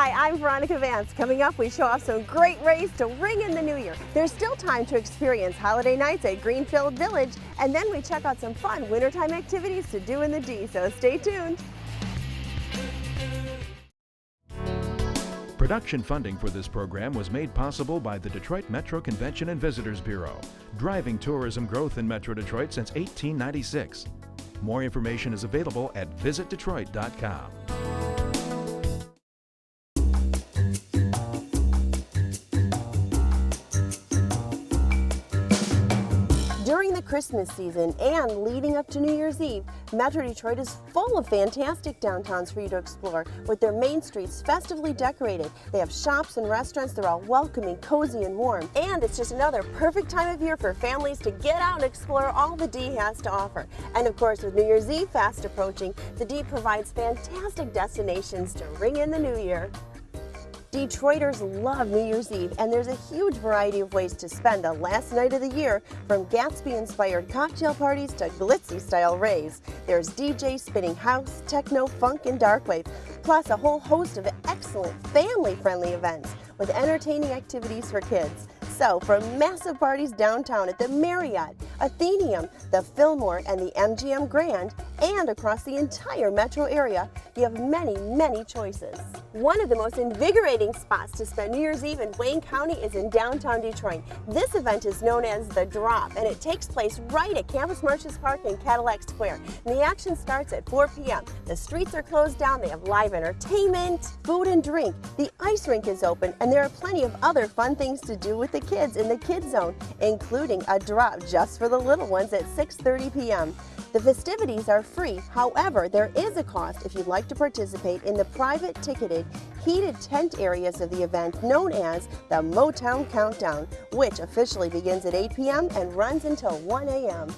Hi, I'm Veronica Vance. Coming up, we show off some great ways to ring in the new year. There's still time to experience holiday nights at Greenfield Village, and then we check out some fun wintertime activities to do in the D, so stay tuned. Production funding for this program was made possible by the Detroit Metro Convention and Visitors Bureau, driving tourism growth in Metro Detroit since 1896. More information is available at visitdetroit.com. During the Christmas season and leading up to New Year's Eve, Metro Detroit is full of fantastic downtowns for you to explore, with their main streets festively decorated. They have shops and restaurants. They're all welcoming, cozy, and warm. And it's just another perfect time of year for families to get out and explore all the D has to offer. And of course, with New Year's Eve fast approaching, the D provides fantastic destinations to ring in the new year. Detroiters love New Year's Eve, and there's a huge variety of ways to spend the last night of the year, from Gatsby-inspired cocktail parties to glitzy-style raves. There's DJs spinning house, techno, funk, and darkwave, plus a whole host of excellent family-friendly events with entertaining activities for kids. So, from massive parties downtown at the Marriott, Athenaeum, the Fillmore, and the MGM Grand, and across the entire metro area, you have many, many choices. One of the most invigorating spots to spend New Year's Eve in Wayne County is in downtown Detroit. This event is known as The Drop, and it takes place right at Campus Martius Park and Cadillac Square. And the action starts at 4 p.m. The streets are closed down, they have live entertainment, food and drink, the ice rink is open, and there are plenty of other fun things to do with the kids in the kids zone, including a drop just for the little ones at 6:30 p.m. The festivities are free. However, there is a cost if you'd like to participate in the private ticketed heated tent areas of the event known as the Motown Countdown, which officially begins at 8 p.m. and runs until 1 a.m.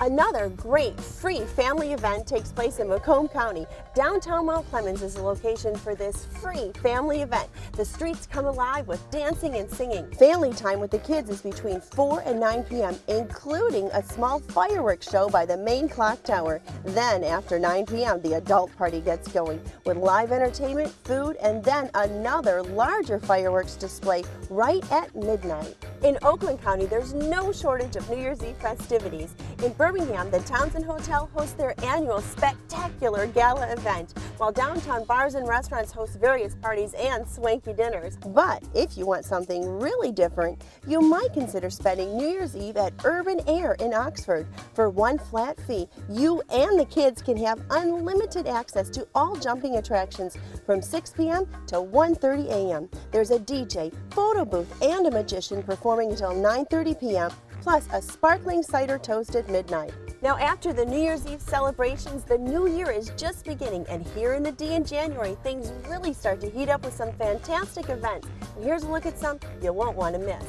Another great free family event takes place in Macomb County. Downtown Mount Clemens is the location for this free family event. The streets come alive with dancing and singing. Family time with the kids is between 4 and 9 p.m., including a small fireworks show by the main clock tower. Then, after 9 p.m., the adult party gets going with live entertainment, food, and then another larger fireworks display right at midnight. In Oakland County, there's no shortage of New Year's Eve festivities. In Birmingham, the Townsend Hotel hosts their annual spectacular gala event, while downtown bars and restaurants host various parties and swanky dinners. But if you want something really different, you might consider spending New Year's Eve at Urban Air in Oxford. For one flat fee, you and the kids can have unlimited access to all jumping attractions from 6 p.m. to 1:30 a.m. There's a DJ, photo booth, and a magician performing until 9:30 p.m., plus a sparkling cider toast at midnight. Now, after the New Year's Eve celebrations, the new year is just beginning, and here in the D in January, things really start to heat up with some fantastic events. And here's a look at some you won't want to miss.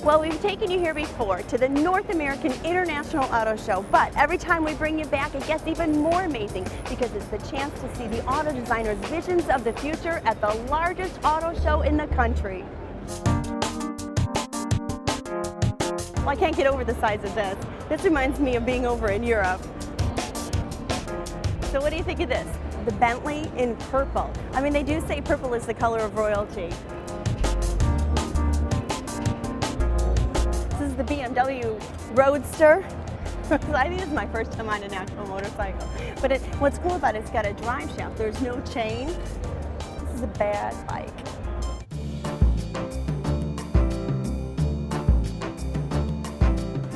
Well, we've taken you here before to the North American International Auto Show, but every time we bring you back, it gets even more amazing because it's the chance to see the auto designers' visions of the future at the largest auto show in the country. Well, I can't get over the size of this. This reminds me of being over in Europe. So what do you think of this? The Bentley in purple. I mean, they do say purple is the color of royalty. This is the BMW Roadster. I think this is my first time on an actual motorcycle. But what's cool about it, it's got a drive shaft. There's no chain. This is a bad bike.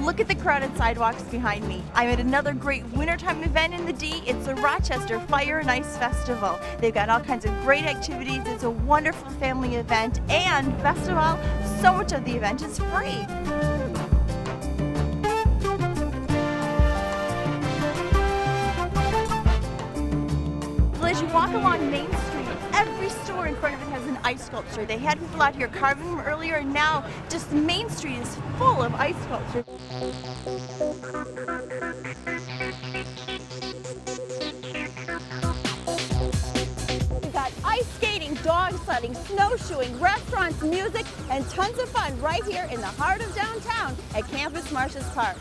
Look at the crowded sidewalks behind me. I'm at another great wintertime event in the D. It's the Rochester Fire and Ice Festival. They've got all kinds of great activities. It's a wonderful family event, and best of all, so much of the event is free. As you walk along Main Street, every store in front of it has an ice sculpture. They had people out here carving them earlier, and now just Main Street is full of ice sculptures. We've got ice skating, dog sledding, snowshoeing, restaurants, music, and tons of fun right here in the heart of downtown at Campus Martius Park.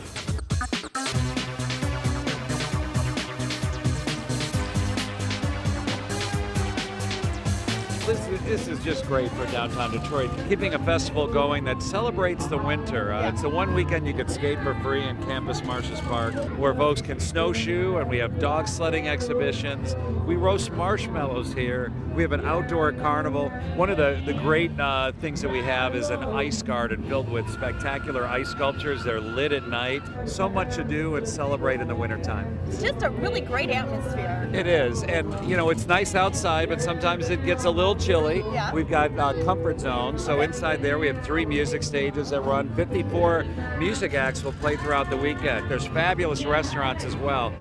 This is just great for downtown Detroit, keeping a festival going that celebrates the winter. It's the one weekend you could skate for free in Campus Martius Park, where folks can snowshoe, and we have dog sledding exhibitions. We roast marshmallows here. We have an outdoor carnival. One of the great things that we have is an ice garden filled with spectacular ice sculptures. They're lit at night. So much to do and celebrate in the wintertime. It's just a really great atmosphere. It is, and it's nice outside, but sometimes it gets a little chilly. Yeah. We've got comfort zones, so inside there we have 3 music stages that run. 54 music acts will play throughout the weekend. There's fabulous restaurants as well.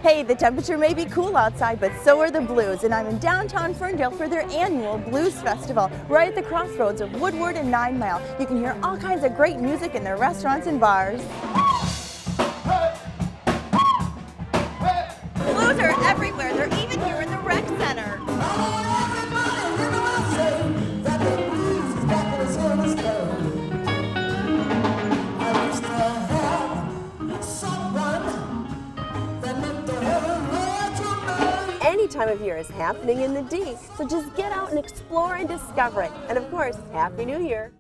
Hey, the temperature may be cool outside, but so are the blues, and I'm in downtown Ferndale for their annual Blues Festival, right at the crossroads of Woodward and 9 Mile. You can hear all kinds of great music in their restaurants and bars. Blues are everywhere. They're even here in the rec center. Any time of year is happening in the D, so just get out and explore and discover it. And of course, Happy New Year!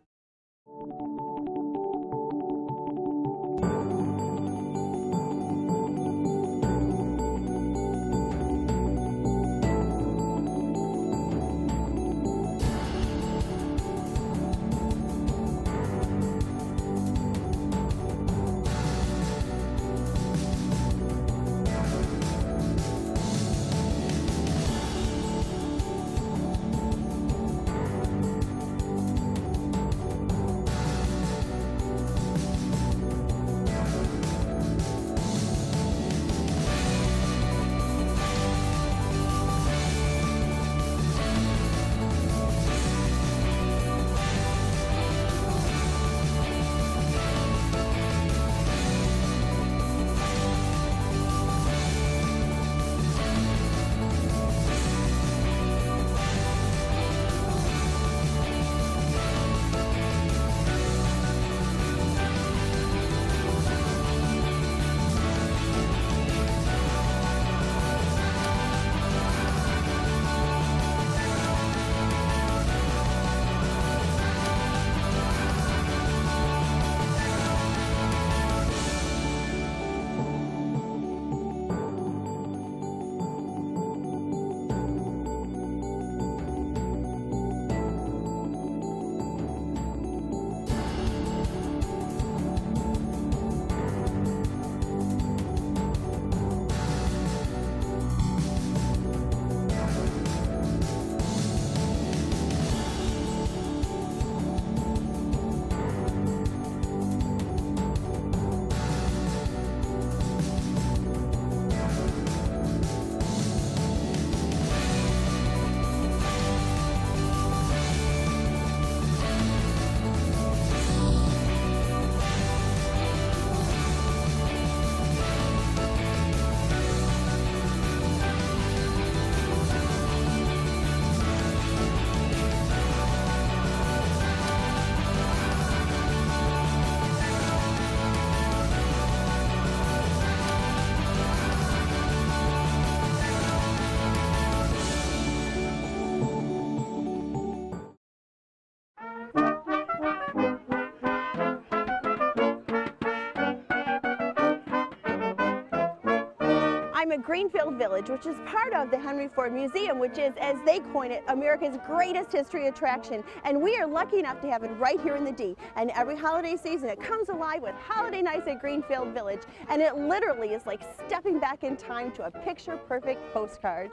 I'm at Greenfield Village, which is part of the Henry Ford Museum, which is, as they coin it, America's greatest history attraction. And we are lucky enough to have it right here in the D. And every holiday season, it comes alive with holiday nights at Greenfield Village. And it literally is like stepping back in time to a picture-perfect postcard.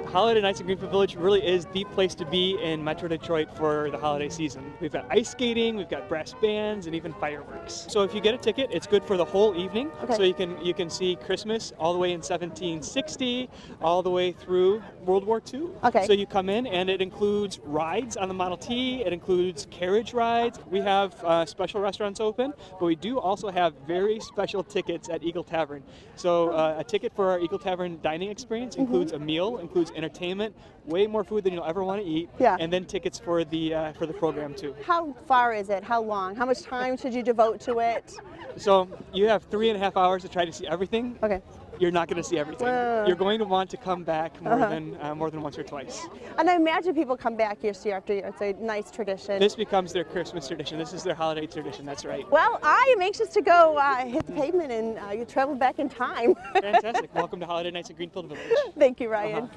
Holiday Nights at Greenfield Village really is the place to be in Metro Detroit for the holiday season. We've got ice skating, we've got brass bands, and even fireworks. So if you get a ticket, it's good for the whole evening. Okay. So you can see Christmas all the way in 1760, all the way through World War II. Okay. So you come in, and it includes rides on the Model T, it includes carriage rides. We have special restaurants open, but we do also have very special tickets at Eagle Tavern. So a ticket for our Eagle Tavern dining experience includes a meal, includes entertainment, way more food than you'll ever want to eat, Yeah. and then tickets for the program too. How far is it? How long? How much time should you devote to it? So you have 3.5 hours to try to see everything. Okay. You're not going to see everything. You're going to want to come back more than once or twice. And I imagine people come back year after year. It's a nice tradition. This becomes their Christmas tradition. This is their holiday tradition. That's right. Well, I am anxious to go hit the pavement and you travel back in time. Fantastic. Welcome to Holiday Nights at Greenfield Village. Thank you, Ryan.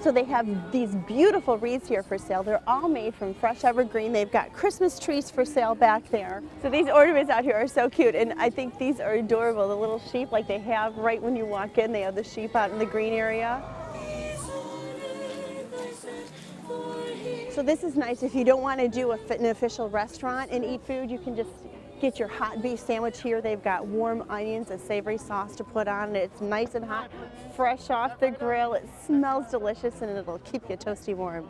So they have these beautiful wreaths here for sale. They're all made from fresh evergreen. They've got Christmas trees for sale back there. So these ornaments out here are so cute, and I think these are adorable. The little sheep like they have right when you walk in. They have the sheep out in the green area. So this is nice if you don't want to do an official restaurant and eat food. You can just get your hot beef sandwich here. They've got warm onions, a savory sauce to put on it. It's nice and hot, fresh off the grill. It smells delicious and it'll keep you toasty warm.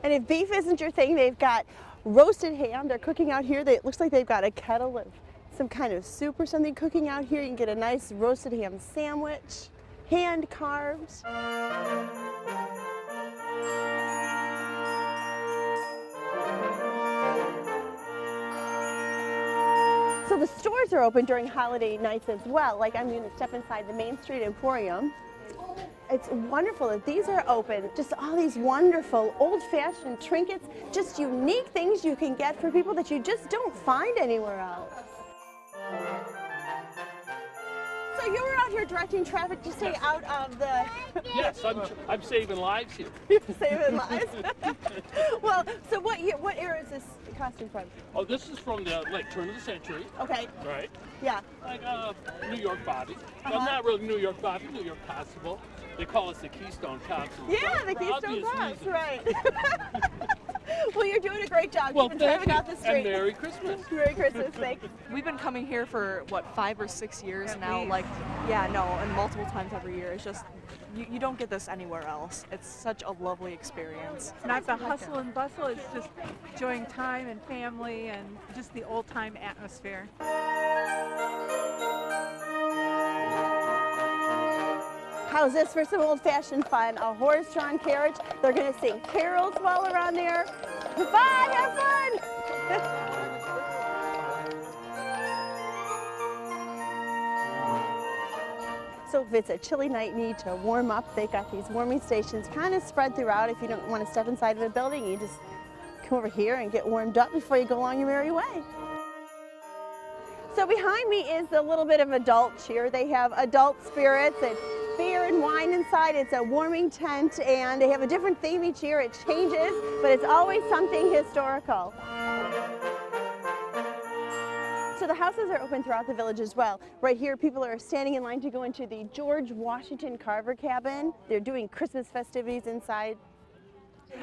And if beef isn't your thing, they've got roasted ham. They're cooking out here. It looks like they've got a kettle of some kind of soup or something cooking out here. You can get a nice roasted ham sandwich, hand carved. So the stores are open during holiday nights as well. Like I'm going to step inside the Main Street Emporium. It's wonderful that these are open. Just all these wonderful old-fashioned trinkets, just unique things you can get for people that you just don't find anywhere else. So you were out here directing traffic to stay out of the... Yes, I'm saving lives here. You're saving lives. Well, so what era is this costume from? Oh, this is from the turn of the century. Okay. Right. Yeah. Like New York Bobby. Well, not really New York Bobby, New York Constable. They call us the Keystone Cops. Yeah, the Keystone Cops, right. Well, you're doing a great job. Well, You've been driving out the street. And Merry Christmas. Merry Christmas, thanks. We've been coming here for, what, 5 or 6 years now? And multiple times every year. It's just, you don't get this anywhere else. It's such a lovely experience. Not the hustle and bustle, it's just enjoying time and family and just the old-time atmosphere. How's this for some old-fashioned fun? A horse-drawn carriage. They're going to sing carols while around there. Bye, have fun! So if it's a chilly night, you need to warm up. They've got these warming stations kind of spread throughout. If you don't want to step inside of a building, you just come over here and get warmed up before you go along your merry way. So behind me is a little bit of adult cheer. They have adult spirits and beer and wine inside. It's a warming tent and they have a different theme each year. It changes, but it's always something historical. So the houses are open throughout the village as well. Right here, people are standing in line to go into the George Washington Carver cabin. They're doing Christmas festivities inside.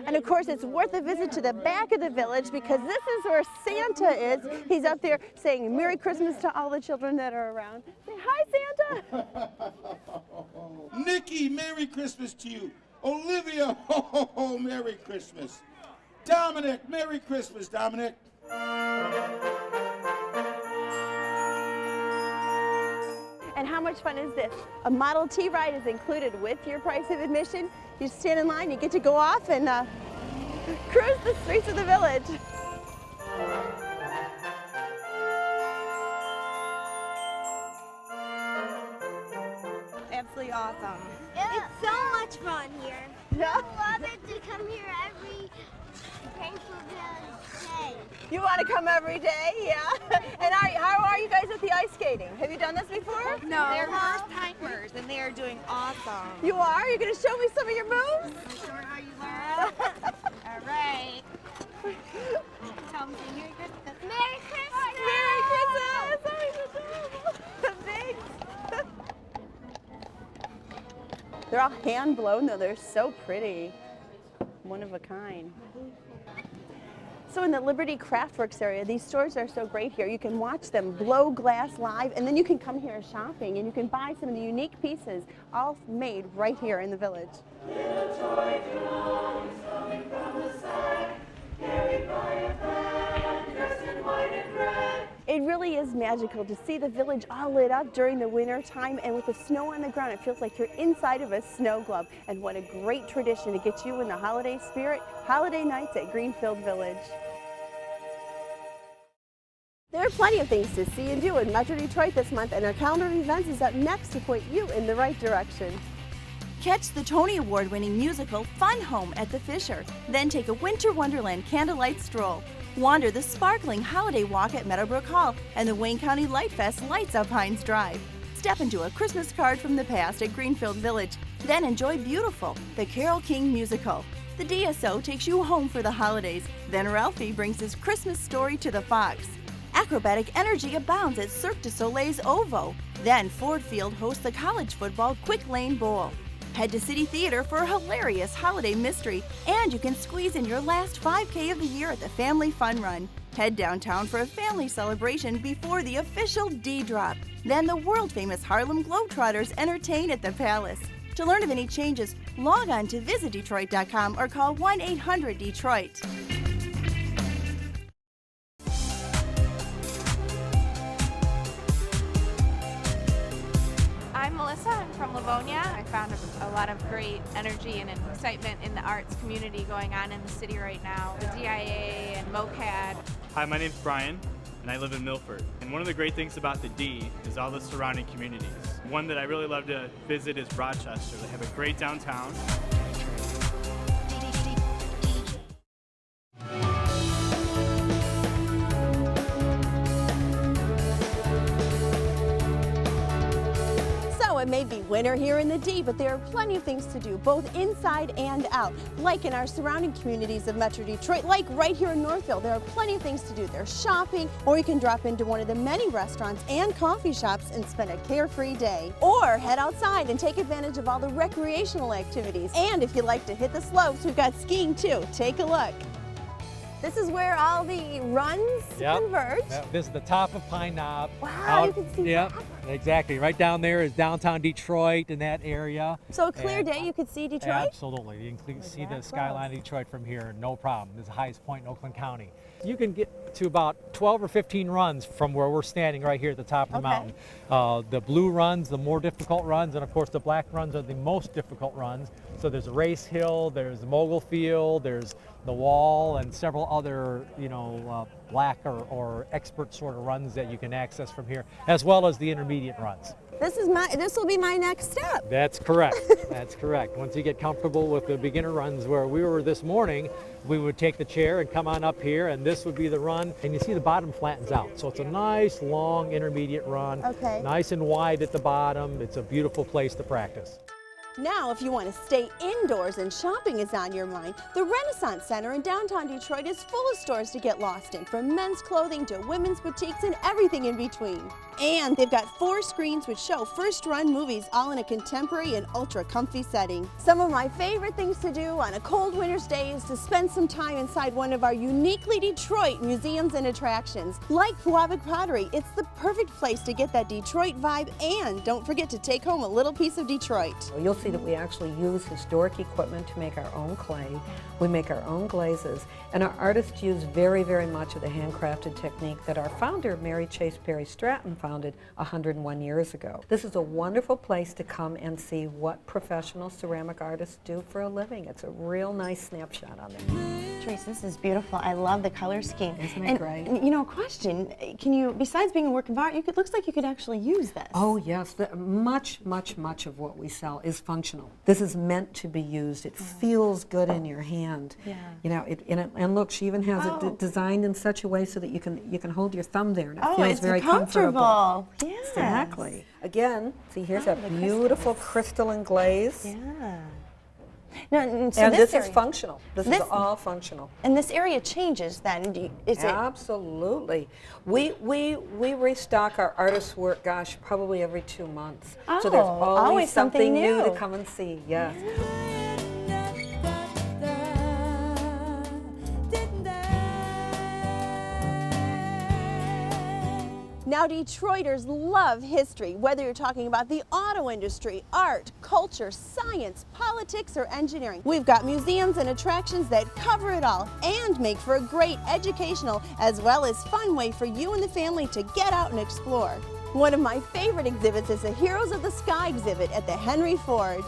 And of course, it's worth a visit to the back of the village because this is where Santa is. He's up there saying Merry Christmas to all the children that are around. Say hi, Santa. Nikki, Merry Christmas to you. Olivia, ho, ho, ho, Merry Christmas. Dominic, Merry Christmas, Dominic. And how much fun is this? A Model T ride is included with your price of admission. You stand in line, you get to go off and cruise the streets of the village. Absolutely awesome. It's so much fun here. Yeah. I love it to come here every Greenfield Village day. You want to come every day? Yeah. And how are you guys with the ice skating? Have you done this before? No. They're first timers and they are doing awesome. You are? You're going to show me some of your moves? I'm sure how you learn. All right. Tell me Merry Christmas. Merry Christmas. Merry Christmas. Oh, thanks. They're all hand blown though. They're so pretty. One of a kind. So in the Liberty Craftworks area, these stores are so great here. You can watch them blow glass live, and then you can come here shopping, and you can buy some of the unique pieces, all made right here in the village. Little toy drums coming from the side, carried by a band dressed in white It really is magical to see the village all lit up during the winter time, and with the snow on the ground, it feels like you're inside of a snow globe. And what a great tradition to get you in the holiday spirit, holiday nights at Greenfield Village. There are plenty of things to see and do in Metro Detroit this month, and our calendar of events is up next to point you in the right direction. Catch the Tony Award-winning musical Fun Home at the Fisher. Then take a Winter Wonderland candlelight stroll. Wander the sparkling holiday walk at Meadowbrook Hall, and the Wayne County Light Fest lights up Hines Drive. Step into a Christmas card from the past at Greenfield Village. Then enjoy Beautiful, the Carole King musical. The DSO takes you home for the holidays. Then Ralphie brings his Christmas story to the Fox. Acrobatic energy abounds at Cirque du Soleil's OVO. Then Ford Field hosts the college football Quick Lane Bowl. Head to City Theater for a hilarious holiday mystery, and you can squeeze in your last 5K of the year at the Family Fun Run. Head downtown for a family celebration before the official D-Drop. Then the world-famous Harlem Globetrotters entertain at the Palace. To learn of any changes, log on to visitdetroit.com or call 1-800-DETROIT. I'm Melissa. I'm from Livonia. I found a lot of great energy and excitement in the arts community going on in the city right now. The DIA and MOCAD. Hi, my name's Brian, and I live in Milford. And one of the great things about the D is all the surrounding communities. One that I really love to visit is Rochester. They have a great downtown. It may be winter here in the D, but there are plenty of things to do, both inside and out, like in our surrounding communities of Metro Detroit, like right here in Northville. There are plenty of things to do. There's shopping, or you can drop into one of the many restaurants and coffee shops and spend a carefree day. Or head outside and take advantage of all the recreational activities. And if you like to hit the slopes, we've got skiing too. Take a look. This is where all the runs converge. Yep. This is the top of Pine Knob. Wow, you can see that. Exactly. Right down there is downtown Detroit in that area. So a clear day, you could see Detroit? Absolutely. You can see the skyline of Detroit from here, no problem. This is the highest point in Oakland County. You can get to about 12 or 15 runs from where we're standing right here at the top of the mountain. The blue runs, the more difficult runs, and of course the black runs are the most difficult runs. So there's a race hill, there's the mogul field, there's the wall, and several other, black or expert sort of runs that you can access from here, as well as the intermediate runs. This will be my next step. That's correct. That's correct. Once you get comfortable with the beginner runs where we were this morning, we would take the chair and come on up here, and this would be the run. And you see the bottom flattens out. So it's a nice, long, intermediate run. Okay. Nice and wide at the bottom. It's a beautiful place to practice. Now, if you want to stay indoors and shopping is on your mind, the Renaissance Center in downtown Detroit is full of stores to get lost in, from men's clothing to women's boutiques and everything in between. And they've got 4 screens which show first-run movies, all in a contemporary and ultra-comfy setting. Some of my favorite things to do on a cold winter's day is to spend some time inside one of our uniquely Detroit museums and attractions. Like Puabic Pottery, it's the perfect place to get that Detroit vibe, and don't forget to take home a little piece of Detroit. You'll see that we actually use historic equipment to make our own clay. We make our own glazes, and our artists use very, very much of the handcrafted technique that our founder, Mary Chase Perry Stratton, founded 101 years ago. This is a wonderful place to come and see what professional ceramic artists do for a living. It's a real nice snapshot on there. Teresa, this is beautiful. I love the color scheme. Isn't it great? A question, can you, besides being a work of art, looks like you could actually use this. Oh yes, much of what we sell is functional. This is meant to be used. It feels good in your hand. Yeah. And look, she even has it designed in such a way so that you can hold your thumb there and it feels it's very comfortable. Yes. Exactly. Again, see here's that beautiful crystalline glaze. Yeah. No, so and this is functional. This is all functional. And this area changes then? Absolutely. We restock our artist's work, gosh, probably every 2 months. Oh, so there's always something new to new. come and see. Yes. Now, Detroiters love history, whether you're talking about the auto industry, art, culture, science, politics, or engineering. We've got museums and attractions that cover it all and make for a great educational as well as fun way for you and the family to get out and explore. One of my favorite exhibits is the Heroes of the Sky exhibit at the Henry Ford.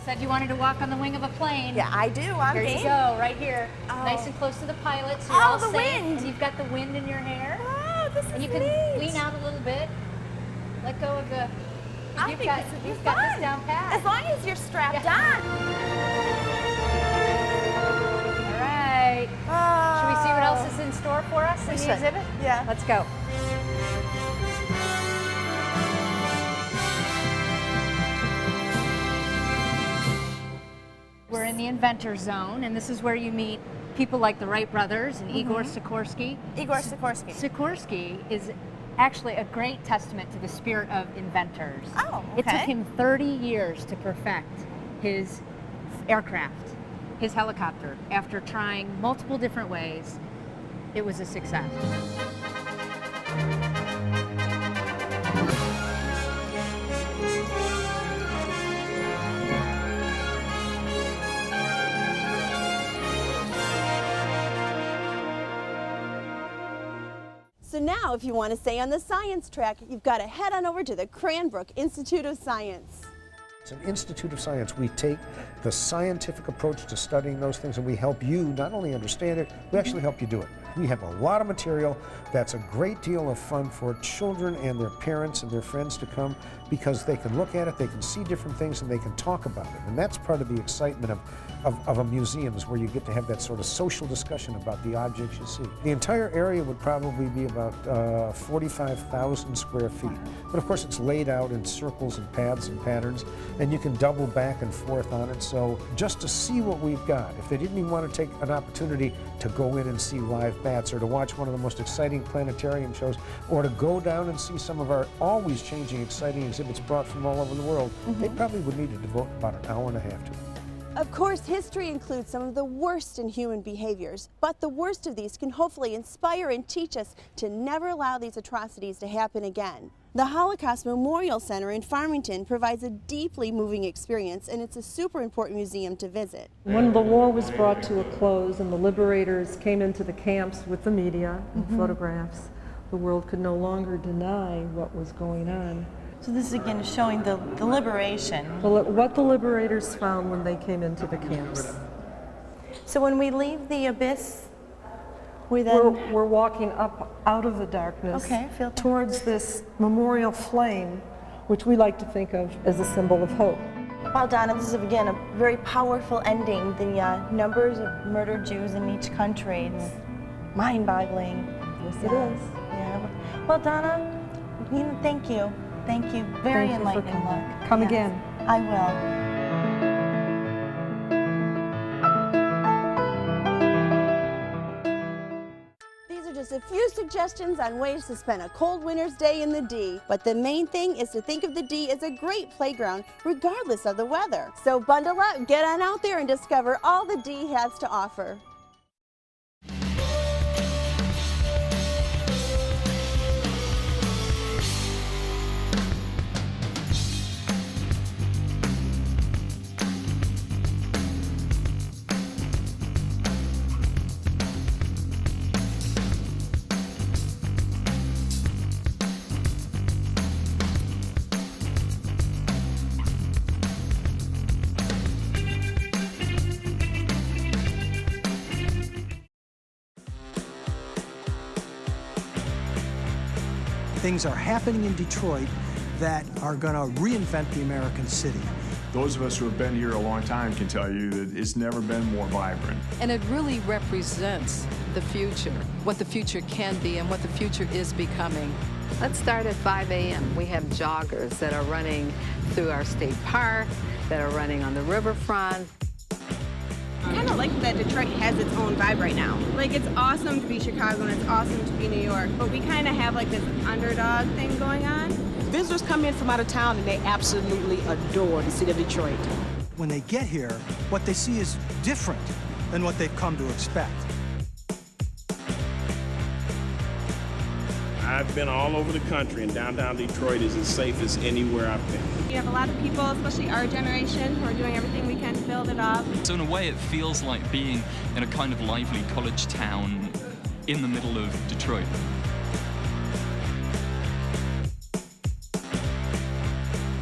Said you wanted to walk on the wing of a plane. Yeah, I do. Here you go, right here. Oh. Nice and close to the pilot, so you're all the safe. wind. And you've got the wind in your hair. Oh, this is And you can neat. lean out a little bit. Let go of the... I think this would be You've got fun. this down pat. As long as you're strapped on. All right. Oh. Should we see what else is in store for us in the exhibit? Yeah. Let's go. We're in the inventor zone, and this is where you meet people like the Wright brothers and Igor Sikorsky. Igor Sikorsky. Sikorsky is actually a great testament to the spirit of inventors. Oh, okay. It took him 30 years to perfect his aircraft, his helicopter. After trying multiple different ways, it was a success. So now, if you want to stay on the science track, you've got to head on over to the Cranbrook Institute of Science. It's an Institute of Science. We take the scientific approach to studying those things, and we help you not only understand it, we actually help you do it. We have a lot of material that's a great deal of fun for children and their parents and their friends to come, because they can look at it, they can see different things, and they can talk about it. And that's part of the excitement of a museum, is where you get to have that sort of social discussion about the objects you see. The entire area would probably be about 45,000 square feet. But of course it's laid out in circles and paths and patterns, and you can double back and forth on it. So just to see what we've got, if they didn't even want to take an opportunity to go in and see live bats, or to watch one of the most exciting planetarium shows, or to go down and see some of our always changing, exciting exhibits brought from all over the world, they probably would need to devote about an hour and a half to it. Of course, history includes some of the worst in human behaviors, but the worst of these can hopefully inspire and teach us to never allow these atrocities to happen again. The Holocaust Memorial Center in Farmington provides a deeply moving experience, and it's a super important museum to visit. When the war was brought to a close and the liberators came into the camps with the media and photographs, the world could no longer deny what was going on. So this is again showing the liberation. What the liberators found when they came into the camps. So when we leave the abyss, we're walking up out of the darkness towards this memorial flame, which we like to think of as a symbol of hope. Wow, Donna, this is again a very powerful ending. The numbers of murdered Jews in each country, it's mind-boggling. Yes, it is. Yeah. Well, Donna, thank you. Thank you. Very enlightening look. Come again. I will. These are just a few suggestions on ways to spend a cold winter's day in the D. But the main thing is to think of the D as a great playground regardless of the weather. So bundle up, get on out there and discover all the D has to offer. Things are happening in Detroit that are going to reinvent the American city. Those of us who have been here a long time can tell you that it's never been more vibrant. And it really represents the future, what the future can be and what the future is becoming. Let's start at 5 a.m. We have joggers that are running through our state park, that are running on the riverfront. I kind of like that Detroit has its own vibe right now. Like, it's awesome to be Chicago and it's awesome to be New York, but we kind of have like this underdog thing going on. Visitors come in from out of town and they absolutely adore the city of Detroit. When they get here, what they see is different than what they've come to expect. I've been all over the country, and downtown Detroit is as safe as anywhere I've been. We have a lot of people, especially our generation, who are doing everything we can to build it up. So in a way it feels like being in a kind of lively college town in the middle of Detroit.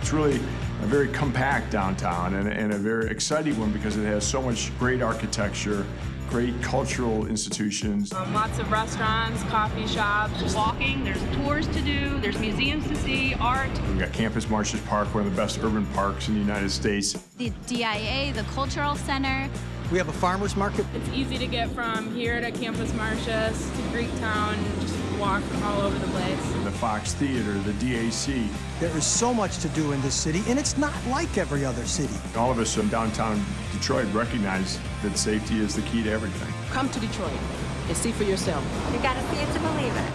It's really a very compact downtown and a very exciting one because it has so much great architecture, great cultural institutions. Lots of restaurants, coffee shops. Just walking, there's tours to do, there's museums to see, art. We've got Campus Martius Park, one of the best urban parks in the United States. The DIA, the Cultural Center. We have a farmer's market. It's easy to get from here to Campus Martius to Greektown, just walk all over the place. The Fox Theater, the DAC. There is so much to do in this city, and it's not like every other city. All of us in downtown Detroit recognize that safety is the key to everything. Come to Detroit and see for yourself. You gotta see it to believe it.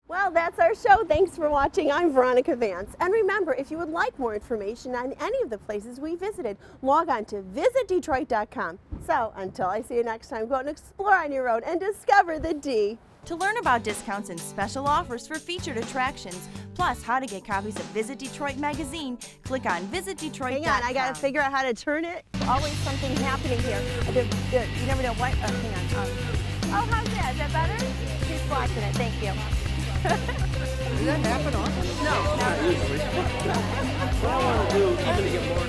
Well, that's our show. Thanks for watching. I'm Veronica Vance. And remember, if you would like more information on any of the places we visited, log on to visitdetroit.com. So until I see you next time, go out and explore on your own and discover the D. To learn about discounts and special offers for featured attractions, plus how to get copies of Visit Detroit magazine, click on visitdetroit.com. Hang on, I gotta figure out how to turn it. Always something happening here. You never know what. Hang on. Oh, how's that? Is that better? She's watching it. Thank you. Does that happen often? No, not usually. What I want to do, even to get more